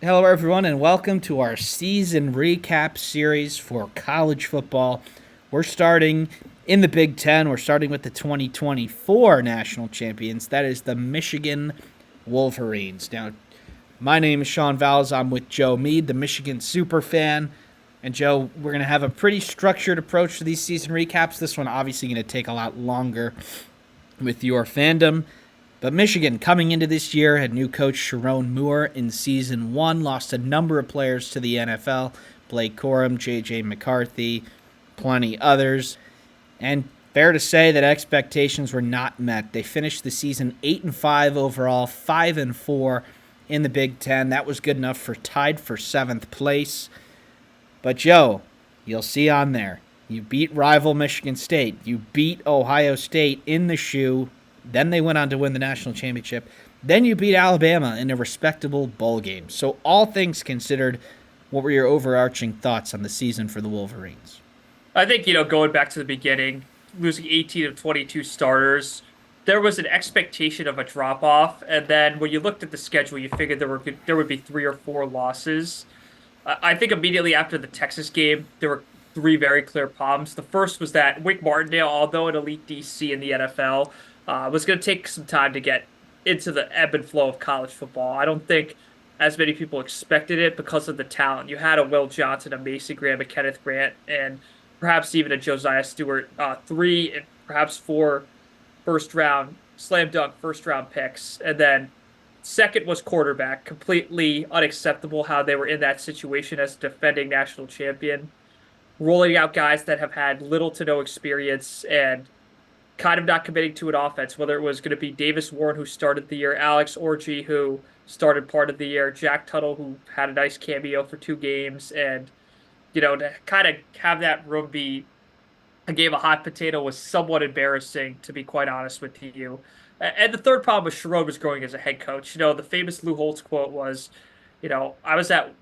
Hello, everyone, and welcome to our season recap series for college football. We're starting in the Big Ten. We're starting with the 2024 national champions. That is the Michigan Wolverines. Now, my name is Sean Vowells. I'm with Joe Meade, the Michigan super fan. And Joe, we're going to have a pretty structured approach to these season recaps. This one obviously going to take a lot longer with your fandom. But Michigan, coming into this year, had new coach Sharon Moore in season one, lost a number of players to the NFL, Blake Corum, J.J. McCarthy, plenty others. And fair to say that expectations were not met. They finished the season 8-5 overall, 5-4 in the Big Ten. That was good enough for tied for seventh place. But Joe, you'll see on there, you beat rival Michigan State. You beat Ohio State in the shoe. Then they went on to win the national championship. Then you beat Alabama in a respectable bowl game. So all things considered, what were your overarching thoughts on the season for the Wolverines? I think, going back to the beginning, losing 18 of 22 starters, there was an expectation of a drop off. And then when you looked at the schedule, you figured there would be three or four losses. I think immediately after the Texas game, there were three very clear problems. The first was that Wake Martindale, although an elite DC in the NFL, was going to take some time to get into the ebb and flow of college football. I don't think as many people expected it because of the talent. You had a Will Johnson, a Mason Graham, a Kenneth Grant, and perhaps even a Josiah Stewart, three and perhaps four first round, slam dunk first round picks. And then second was quarterback, completely unacceptable how they were in that situation as defending national champion, rolling out guys that have had little to no experience and kind of not committing to an offense, whether it was going to be Davis Warren, who started the year, Alex Orji, who started part of the year, Jack Tuttle, who had a nice cameo for 2 games, and to kind of have that room be a game of hot potato was somewhat embarrassing, to be quite honest with you. And the third problem was Sherrod was growing as a head coach. The famous Lou Holtz quote was, I was at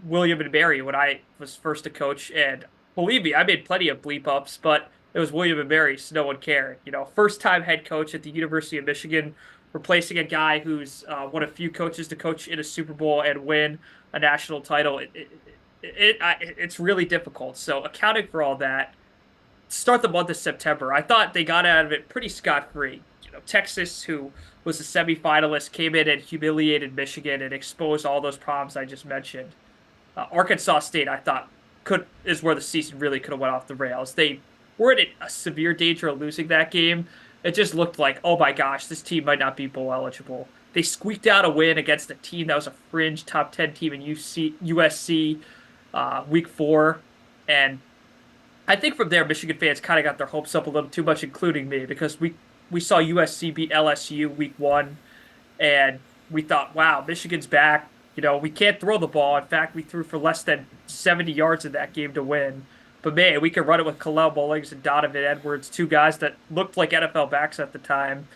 William and Mary when I was first a coach, and believe me, I made plenty of bleep ups, but it was William and Mary, so no one cared. First time head coach at the University of Michigan, replacing a guy who's one of few coaches to coach in a Super Bowl and win a national title. It's really difficult. So accounting for all that, start the month of September, I thought they got out of it pretty scot-free. Texas, who was a semifinalist, came in and humiliated Michigan and exposed all those problems I just mentioned. Arkansas State, I thought, could is where the season really could have went off the rails. They were in a severe danger of losing that game. It just looked like, oh my gosh, this team might not be bowl eligible. They squeaked out a win against a team that was a fringe top 10 team in USC week 4. And I think from there, Michigan fans kind of got their hopes up a little too much, including me, because we saw USC beat LSU week 1, and we thought, wow, Michigan's back. We can't throw the ball. In fact, we threw for less than 70 yards in that game to win. But man, we could run it with Kalel Mullings and Donovan Edwards, two guys that looked like NFL backs at the time.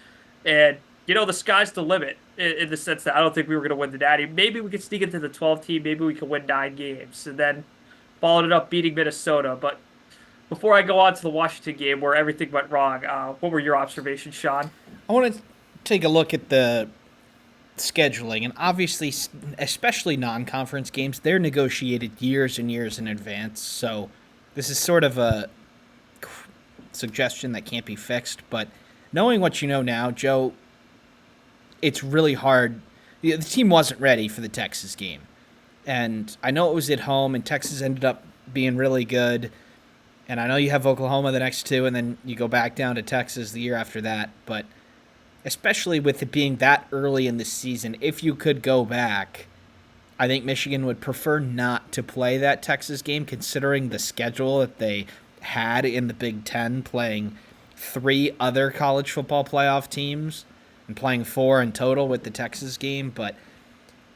And, the sky's the limit in the sense that I don't think we were going to win the Natty. Maybe we could sneak into the 12 team. Maybe we could win 9 games. And then followed it up beating Minnesota. But before I go on to the Washington game where everything went wrong, what were your observations, Sean? I want to take a look at the scheduling, and obviously, especially non conference games, they're negotiated years and years in advance. So this is sort of a suggestion that can't be fixed. But knowing what you know now, Joe, it's really hard. The team wasn't ready for the Texas game. And I know it was at home, and Texas ended up being really good. And I know you have Oklahoma the next two, and then you go back down to Texas the year after that. But especially with it being that early in the season, if you could go back, I think Michigan would prefer not to play that Texas game, considering the schedule that they had in the Big Ten, playing 3 other college football playoff teams and playing 4 in total with the Texas game. But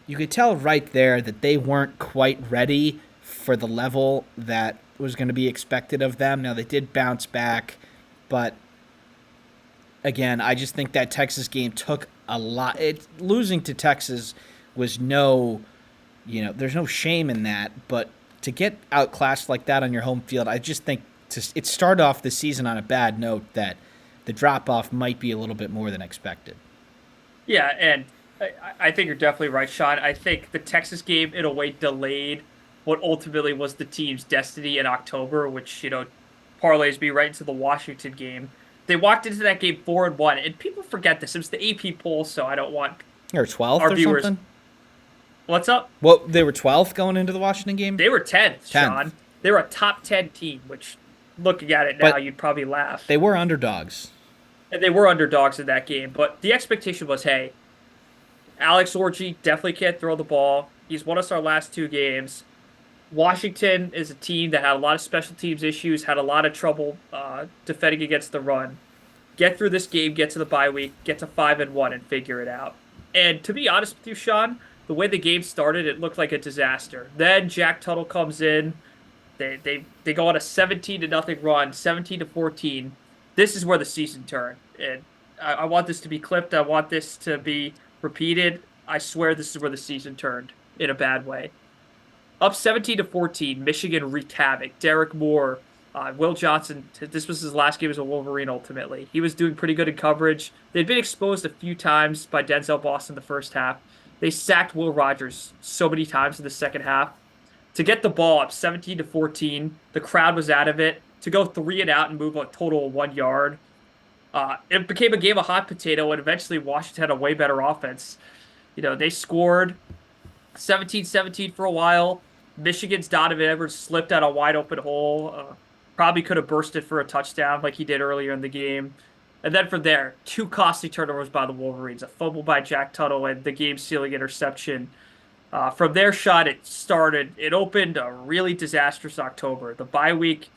you could tell right there that they weren't quite ready for the level that was going to be expected of them. Now, they did bounce back, but again, I just think that Texas game took a lot. Losing to Texas was there's no shame in that, but to get outclassed like that on your home field, I just think it started off the season on a bad note that the drop-off might be a little bit more than expected. Yeah, and I think you're definitely right, Sean. I think the Texas game, in a way, delayed what ultimately was the team's destiny in October, which, parlays me right into the Washington game. They walked into that game 4-1, and people forget this. It was the AP poll, so I don't want Or 12th our or viewers. something? What's up? Well, they were 12th going into the Washington game? They were 10th, 10th. Sean. They were a top 10 team, which, looking at it now, But you'd probably laugh. they were underdogs. And they were underdogs in that game, but the expectation was, hey, Alex Orji definitely can't throw the ball. He's won us our last two games. Washington is a team that had a lot of special teams issues, had a lot of trouble defending against the run. Get through this game, get to the bye week, get to 5-1, and figure it out. And to be honest with you, Sean, the way the game started, it looked like a disaster. Then Jack Tuttle comes in. They go on a 17-0 run, 17-14. This is where the season turned, and I want this to be clipped. I want this to be repeated. I swear this is where the season turned in a bad way. Up 17-14, Michigan wreaked havoc. Derek Moore, Will Johnson. This was his last game as a Wolverine. Ultimately, he was doing pretty good in coverage. They'd been exposed a few times by Denzel Boston the first half. They sacked Will Rogers so many times in the second half. To get the ball up 17-14, the crowd was out of it. To go 3-and-out and move a total of 1 yard. It became a game of hot potato, and eventually Washington had a way better offense. They scored 17-17 for a while. Michigan's Donovan Edwards slipped out a wide open hole. Probably could have bursted for a touchdown like he did earlier in the game. And then from there, two costly turnovers by the Wolverines, a fumble by Jack Tuttle and the game-sealing interception. From their shot, it opened a really disastrous October. The bye week,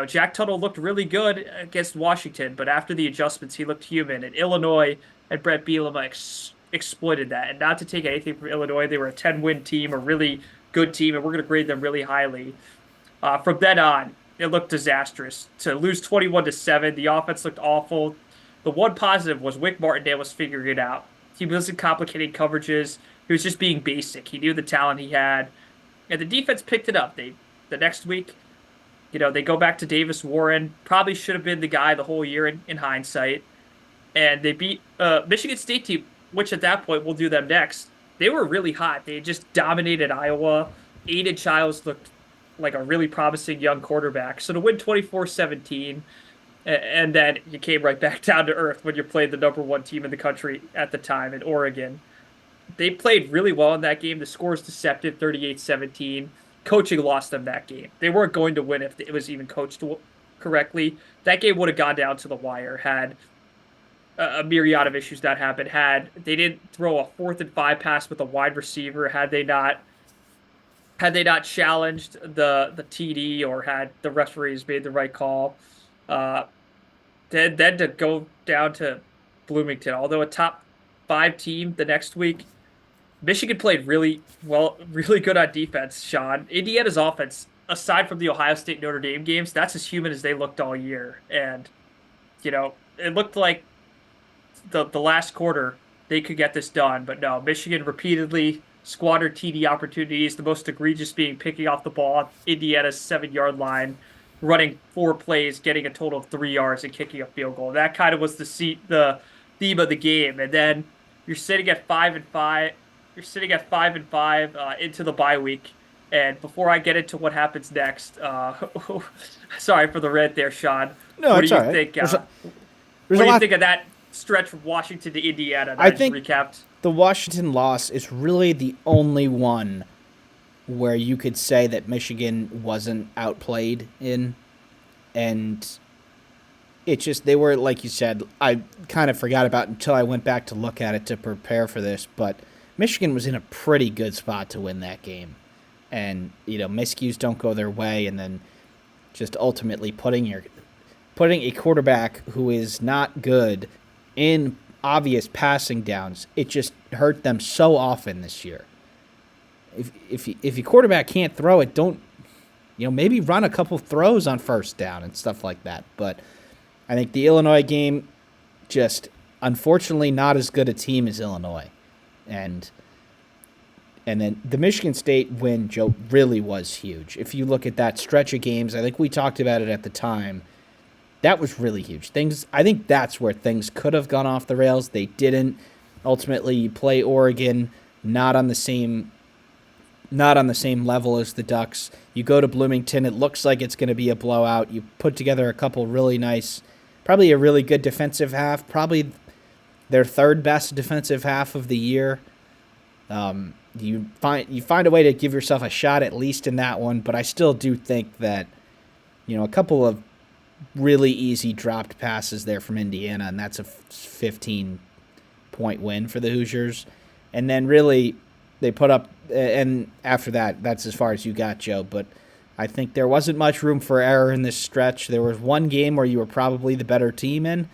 Jack Tuttle looked really good against Washington, but after the adjustments, he looked human. And Illinois and Brett Bielema exploited that. And not to take anything from Illinois, they were a 10-win team, a really good team, and we're going to grade them really highly. From then on, it looked disastrous. To lose 21-7, the offense looked awful. The one positive was Wick Martindale was figuring it out. He wasn't complicating coverages. He was just being basic. He knew the talent he had, and the defense picked it up. The next week, they go back to Davis Warren. Probably should have been the guy the whole year in hindsight, and they beat Michigan State team, which at that point we'll do them next. They were really hot. They just dominated Iowa. Aiden Childs looked like a really promising young quarterback. So to win 24-17, and then you came right back down to earth when you played the number one team in the country at the time in Oregon. They played really well in that game. The score is deceptive, 38-17. Coaching lost them that game. They weren't going to win if it was even coached correctly. That game would have gone down to the wire had a myriad of issues that happened. Had they didn't throw a 4th-and-5 pass with a wide receiver, had they not challenged the TD, or had the referees made the right call, then to go down to Bloomington, although a top 5 team the next week, Michigan played really well, really good on defense, Sean. Indiana's offense, aside from the Ohio State Notre Dame games, that's as human as they looked all year. And, it looked like the last quarter they could get this done. But no, Michigan repeatedly squandered TD opportunities, the most egregious being picking off the ball at Indiana's 7-yard line, running 4 plays, getting a total of 3 yards, and kicking a field goal. That kind of was the theme of the game. And then you're sitting at 5-5. You're sitting at 5-5 into the bye week. And before I get into what happens next, sorry for the rant there, Sean. No, what it's do you all right. think? What do you think of that stretch from Washington to Indiana that I just recapped? The Washington loss is really the only one where you could say that Michigan wasn't outplayed in, and it just, they were, like you said, I kind of forgot about it until I went back to look at it to prepare for this, but Michigan was in a pretty good spot to win that game. And, miscues don't go their way, and then just ultimately putting a quarterback who is not good in obvious passing downs, it just hurt them so often this year. If your quarterback can't throw it, don't, maybe run a couple throws on first down and stuff like that. But I think the Illinois game, just unfortunately not as good a team as Illinois. And then the Michigan State win, Joe, really was huge. If you look at that stretch of games, I think we talked about it at the time, that was really huge. I think that's where things could have gone off the rails. They didn't. Ultimately, you play Oregon, not on the same not on the same level as the Ducks. You go to Bloomington, it looks like it's going to be a blowout. You put together a couple really nice, probably a really good defensive half, probably their third best defensive half of the year. You find a way to give yourself a shot at least in that one, but I still do think that a couple of really easy dropped passes there from Indiana, and that's a 15-point win for the Hoosiers. And then really they put up, and after that, that's as far as you got, Joe. But I think there wasn't much room for error in this stretch. There was one game where you were probably the better team in,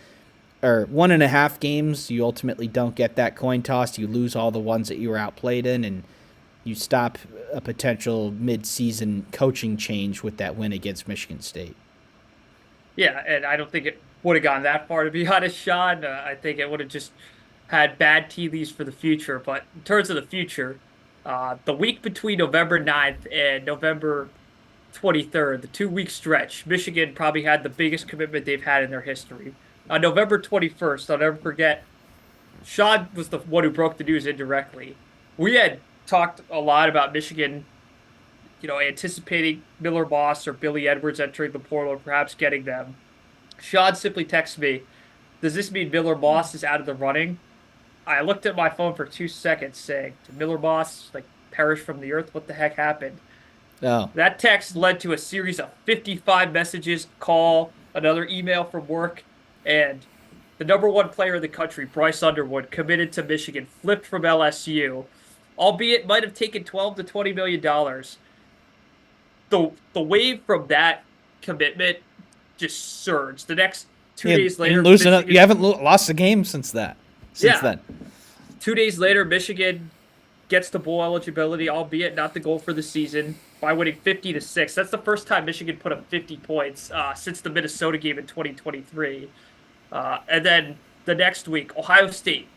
or 1.5 games. You ultimately don't get that coin toss. You lose all the ones that you were outplayed in, and you stop a potential mid-season coaching change with that win against Michigan State. Yeah, and I don't think it would have gone that far, to be honest, Sean. I think it would have just had bad tea leaves for the future. But in terms of the future, the week between November 9th and November 23rd, the 2 week stretch, Michigan probably had the biggest commitment they've had in their history. On November 21st, I'll never forget, Sean was the one who broke the news indirectly. We had talked a lot about Michigan, anticipating Miller Moss or Billy Edwards entering the portal, or perhaps getting them. Sean simply texted me, "Does this mean Miller Moss is out of the running?" I looked at my phone for 2 seconds, saying, "Did Miller Moss perish from the earth? What the heck happened?" Oh, That text led to a series of 55 messages, call, another email from work, and the number one player in the country, Bryce Underwood, committed to Michigan, flipped from LSU, albeit might have taken 12 to 20 million dollars. The wave from that commitment just surged. The next two you days didn't later, lose enough. You Michigan, haven't lost a game since that. Since yeah, then. 2 days later, Michigan gets to bowl eligibility, albeit not the goal for the season, by winning 50-6. That's the first time Michigan put up 50 points since the Minnesota game in 2023. And then the next week, Ohio State,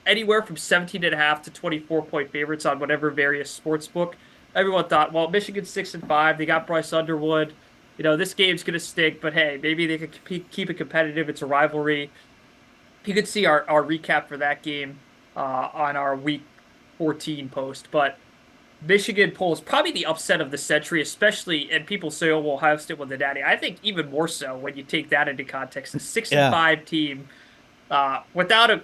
anywhere from 17.5 to 24-point favorites on whatever various sports book. Everyone thought, well, Michigan's 6-5. They got Bryce Underwood. This game's gonna stink, but hey, maybe they could keep it competitive. It's a rivalry. You could see our recap for that game on our week 14 post. But Michigan pulls probably the upset of the century, especially, and people say, "Oh, well, Ohio State won the Natty." I think even more so when you take that into context. A six and Yeah. five team without a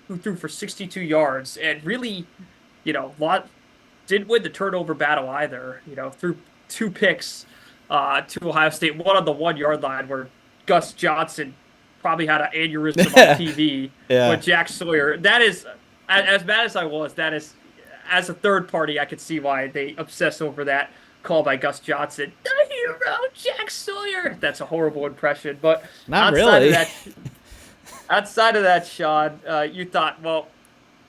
who threw for 62 yards and really, lot didn't win the turnover battle either. Threw two picks to Ohio State, one on the 1 yard line where Gus Johnson probably had an aneurysm on TV Yeah. with Jack Sawyer. That is, as mad as I was, that is, as a third party, I could see why they obsess over that call by Gus Johnson. The hero, Jack Sawyer. That's a horrible impression, but Not outside of really. that, outside of that, Sean, you thought, well,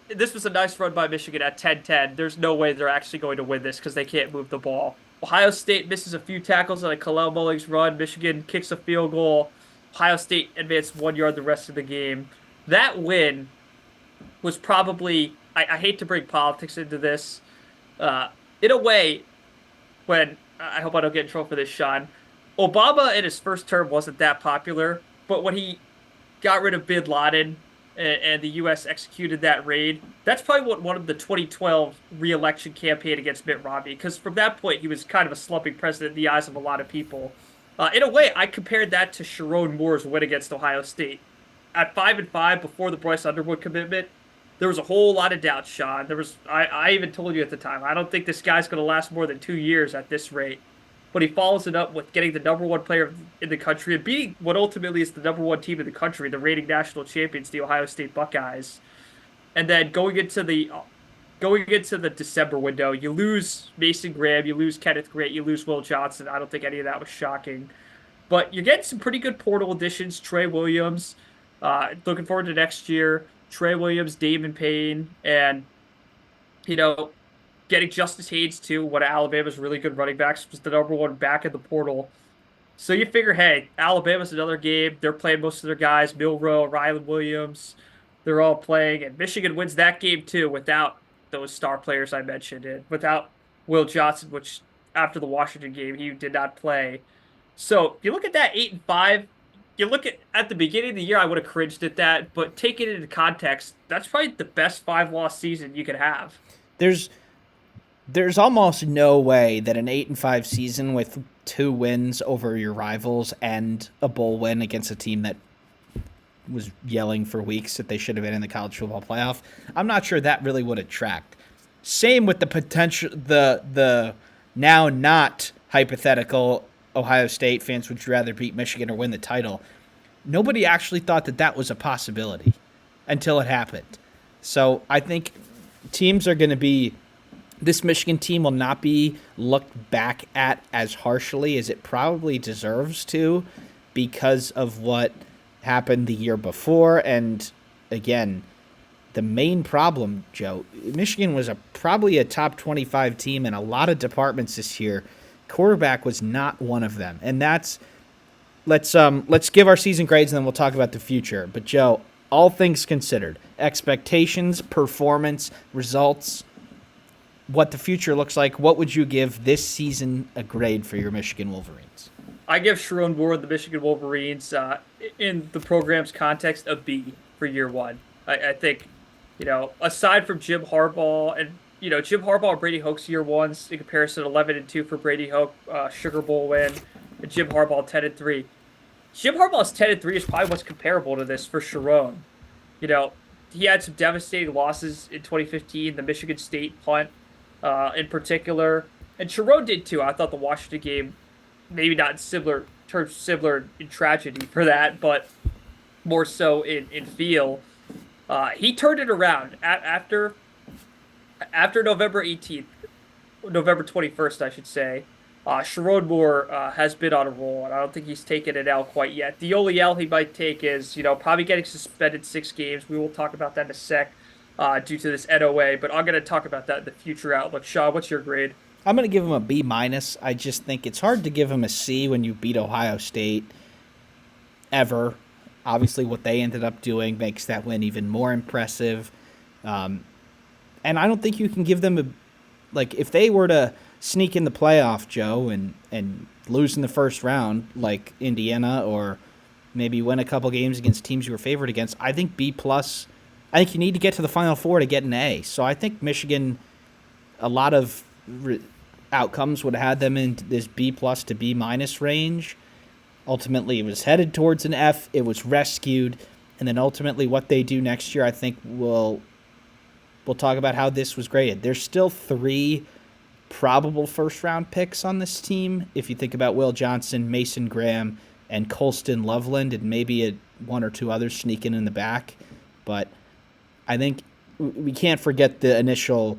this was a nice run by Michigan at 10-10. There's no way they're actually going to win this because they can't move the ball. Ohio State misses a few tackles on a Kalel Mullings run. Michigan kicks a field goal. Ohio State advanced 1 yard the rest of the game. That win was probably, I hate to bring politics into this, in a way, when, I hope I don't get in trouble for this, Sean, Obama in his first term wasn't that popular, but when he got rid of Bin Laden and the U.S. executed that raid, that's probably what won him the 2012 re-election campaign against Mitt Romney, because from that point he was kind of a slumping president in the eyes of a lot of people. In a way, I compared that to Sharon Moore's win against Ohio State. At 5-5 before the Bryce Underwood commitment, there was a whole lot of doubt, Sean. I even told you at the time, I don't think this guy's going to last more than 2 years at this rate. But he follows it up with getting the number one player in the country and beating what ultimately is the number one team in the country, the reigning national champions, the Ohio State Buckeyes. And then going into the December window, you lose Mason Graham, you lose Kenneth Grant, you lose Will Johnson. I don't think any of that was shocking. But you're getting some pretty good portal additions. Trey Williams, looking forward to next year. Trey Williams, Damon Payne, and you know getting Justice Haynes too. One of Alabama's really good running backs, was the number one back in the portal. So you figure, hey, Alabama's another game. They're playing most of their guys. Milroe, Rylan Williams, they're all playing, and Michigan wins that game too without those star players I mentioned, and without Will Johnson, which after the Washington game he did not play. So if you look at that 8-5, you look at the beginning of the year, I would have cringed at that, but taking it into context, that's probably the best 5-loss season you could have. There's there's almost no way that an 8-5 season with 2 wins over your rivals and a bowl win against a team that was yelling for weeks that they should have been in the college football playoff. I'm not sure that really would attract. Same with the potential, the now not hypothetical Ohio State fans would rather beat Michigan or win the title. Nobody actually thought that that was a possibility until it happened. So I think teams are going to be. This Michigan team will not be looked back at as harshly as it probably deserves to because of what happened the year before. And again, the main problem, Joe, Michigan was probably a top 25 team in a lot of departments this year. Quarterback was not one of them. And that's let's give our season grades and then we'll talk about the future. But Joe, all things considered, expectations, performance, results, what the future looks like, what would you give this season a grade for your Michigan Wolverines? I give Sharon Ward, the Michigan Wolverines, in the program's context, a B for year one. I think, aside from Jim Harbaugh and Jim Harbaugh and Brady Hoke's year ones in comparison, 11-2 for Brady Hoke, Sugar Bowl win, and Jim Harbaugh 10-3. Jim Harbaugh's 10-3 is probably what's comparable to this for Sharon. He had some devastating losses in 2015, the Michigan State punt in particular, and Sharon did too. I thought the Washington game, maybe not in similar in tragedy for that, but more so in feel. He turned it around after November 18th, November 21st, I should say. Sherrod Moore has been on a roll, and I don't think he's taken an L quite yet. The only L he might take is, probably getting suspended 6 games. We will talk about that in a sec due to this NOA, but I'm going to talk about that in the future outlook. Shaw, what's your grade? I'm going to give him a B-. I just think it's hard to give him a C when you beat Ohio State ever. Obviously, what they ended up doing makes that win even more impressive. And I don't think you can give them if they were to sneak in the playoff, Joe, and lose in the first round like Indiana or maybe win a couple games against teams you were favored against, I think B+. I think you need to get to the Final Four to get an A. So I think Michigan, a lot of outcomes would have had them in this B+ to B- range. Ultimately, it was headed towards an F. It was rescued. And then ultimately what they do next year, I think we'll talk about how this was graded. There's still 3 probable first-round picks on this team. If you think about Will Johnson, Mason Graham, and Colston Loveland, and maybe 1 or 2 others sneaking in the back. But I think we can't forget the initial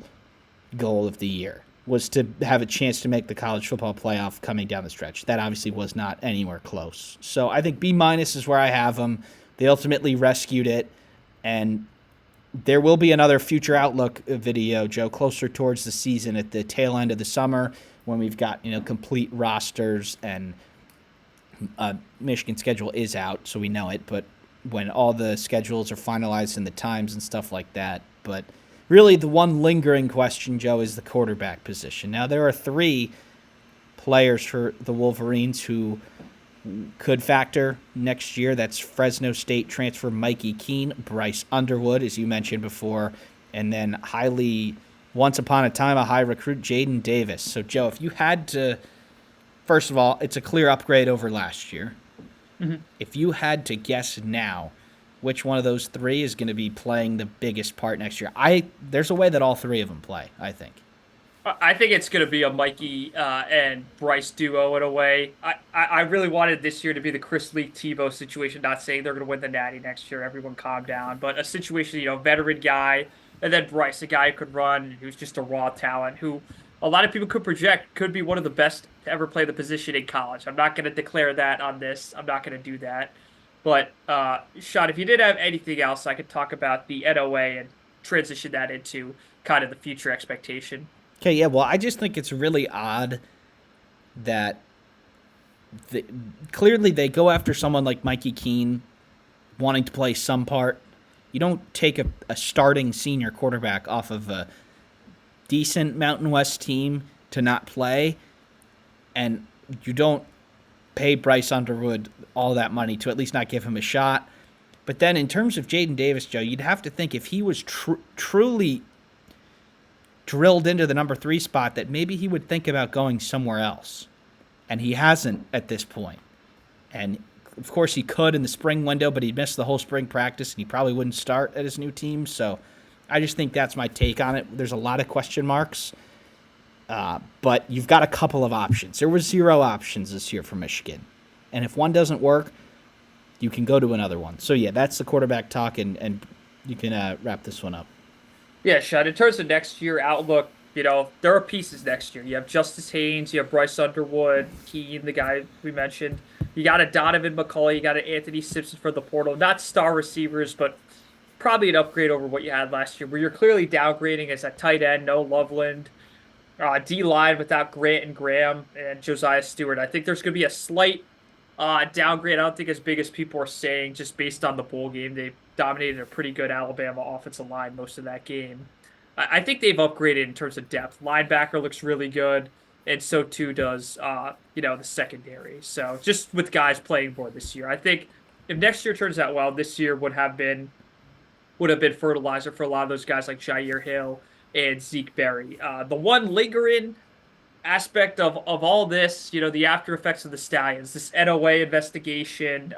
goal of the year was to have a chance to make the college football playoff coming down the stretch. That obviously was not anywhere close. So I think B- is where I have them. They ultimately rescued it, and there will be another future outlook video, Joe, closer towards the season at the tail end of the summer when we've got complete rosters and Michigan schedule is out, so we know it, but when all the schedules are finalized and the times and stuff like that. But really the one lingering question, Joe, is the quarterback position. Now, there are 3 players for the Wolverines who could factor next year. That's Fresno State transfer Mikey Keene, Bryce Underwood, as you mentioned before, and then once upon a time, a high recruit, Jaden Davis. So, Joe, if you had to, first of all, it's a clear upgrade over last year. Mm-hmm. If you had to guess now which one of those 3 is going to be playing the biggest part next year, there's a way that all 3 of them play, I think. I think it's going to be a Mikey and Bryce duo in a way. I really wanted this year to be the Chris Leak Tebow situation, not saying they're going to win the Natty next year. Everyone calm down. But a situation, veteran guy, and then Bryce, a guy who could run, who's just a raw talent, who a lot of people could project could be one of the best to ever play the position in college. I'm not going to declare that on this. I'm not going to do that. But, Sean, if you did have anything else, I could talk about the NOA and transition that into kind of the future expectation. Okay, yeah, well, I just think it's really odd that clearly they go after someone like Mikey Keene wanting to play some part. You don't take a starting senior quarterback off of a decent Mountain West team to not play, and you don't pay Bryce Underwood all that money to at least not give him a shot. But then in terms of Jaden Davis, Joe, you'd have to think if he was truly drilled into the number 3 spot that maybe he would think about going somewhere else. And he hasn't at this point. And of course he could in the spring window, but he'd missed the whole spring practice and he probably wouldn't start at his new team. So I just think that's my take on it. There's a lot of question marks, but you've got a couple of options. There were 0 options this year for Michigan. And if one doesn't work, you can go to another one. So, yeah, that's the quarterback talk, and you can wrap this one up. Yeah, Sean, in terms of next year outlook, there are pieces next year. You have Justice Haynes, you have Bryce Underwood, Keene, the guy we mentioned. You got a Donovan McCulley, you got an Anthony Simpson for the portal. Not star receivers, but probably an upgrade over what you had last year, where you're clearly downgrading as a tight end, no Loveland. D-line without Grant and Graham and Josiah Stewart. I think there's going to be a slight downgrade. I don't think as big as people are saying, just based on the bowl game. They dominated a pretty good Alabama offensive line most of that game. I think they've upgraded in terms of depth. Linebacker looks really good, and so too does the secondary. So just with guys playing more this year, I think if next year turns out well, this year would have been fertilizer for a lot of those guys like Jair Hill and Zeke Berry. The one lingering aspect of all this, the after effects of the Stallions, this NOA investigation.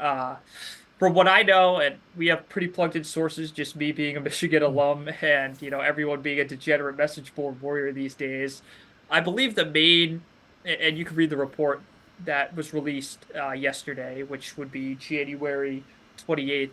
From what I know, and we have pretty plugged in sources, just me being a Michigan alum and, everyone being a degenerate message board warrior these days, I believe the main, and you can read the report that was released yesterday, which would be January 28th.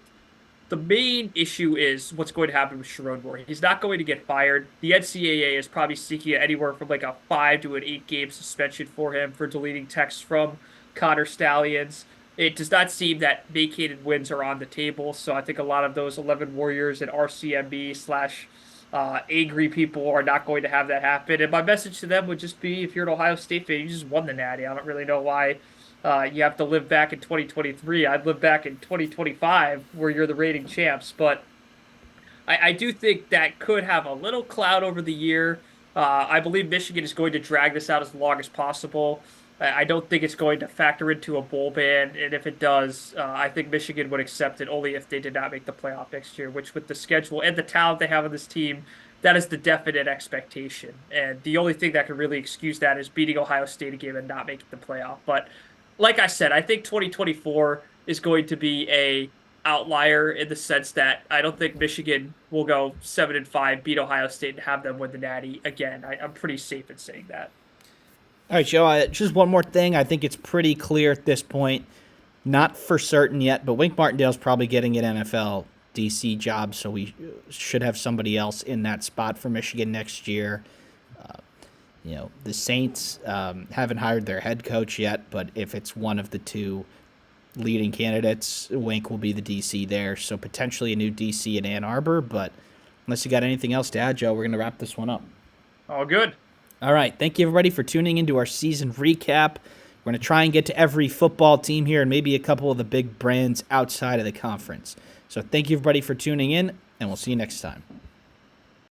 The main issue is what's going to happen with Sherrone Moore. He's not going to get fired. The NCAA is probably seeking anywhere from like a 5 to an 8-game suspension for him for deleting texts from Connor Stallions. It does not seem that vacated wins are on the table, so I think a lot of those 11 Warriors and RCMB / angry people are not going to have that happen. And my message to them would just be, if you're an Ohio State fan, you just won the Natty. I don't really know why you have to live back in 2023. I'd live back in 2025 where you're the reigning champs. But I do think that could have a little cloud over the year. I believe Michigan is going to drag this out as long as possible. I don't think it's going to factor into a bowl ban. And if it does, I think Michigan would accept it only if they did not make the playoff next year, which with the schedule and the talent they have on this team, that is the definite expectation. And the only thing that could really excuse that is beating Ohio State again and not making the playoff. But like I said, I think 2024 is going to be a outlier in the sense that I don't think Michigan will go 7-5, beat Ohio State, and have them win the Natty again. I'm pretty safe in saying that. All right, Joe, just one more thing. I think it's pretty clear at this point, not for certain yet, but Wink Martindale's probably getting an NFL DC job, so we should have somebody else in that spot for Michigan next year. The Saints haven't hired their head coach yet, but if it's one of the two leading candidates, Wink will be the DC there. So potentially a new DC in Ann Arbor, but unless you got anything else to add, Joe, we're going to wrap this one up. All good. All right. Thank you, everybody, for tuning into our season recap. We're going to try and get to every football team here and maybe a couple of the big brands outside of the conference. So thank you, everybody, for tuning in, and we'll see you next time.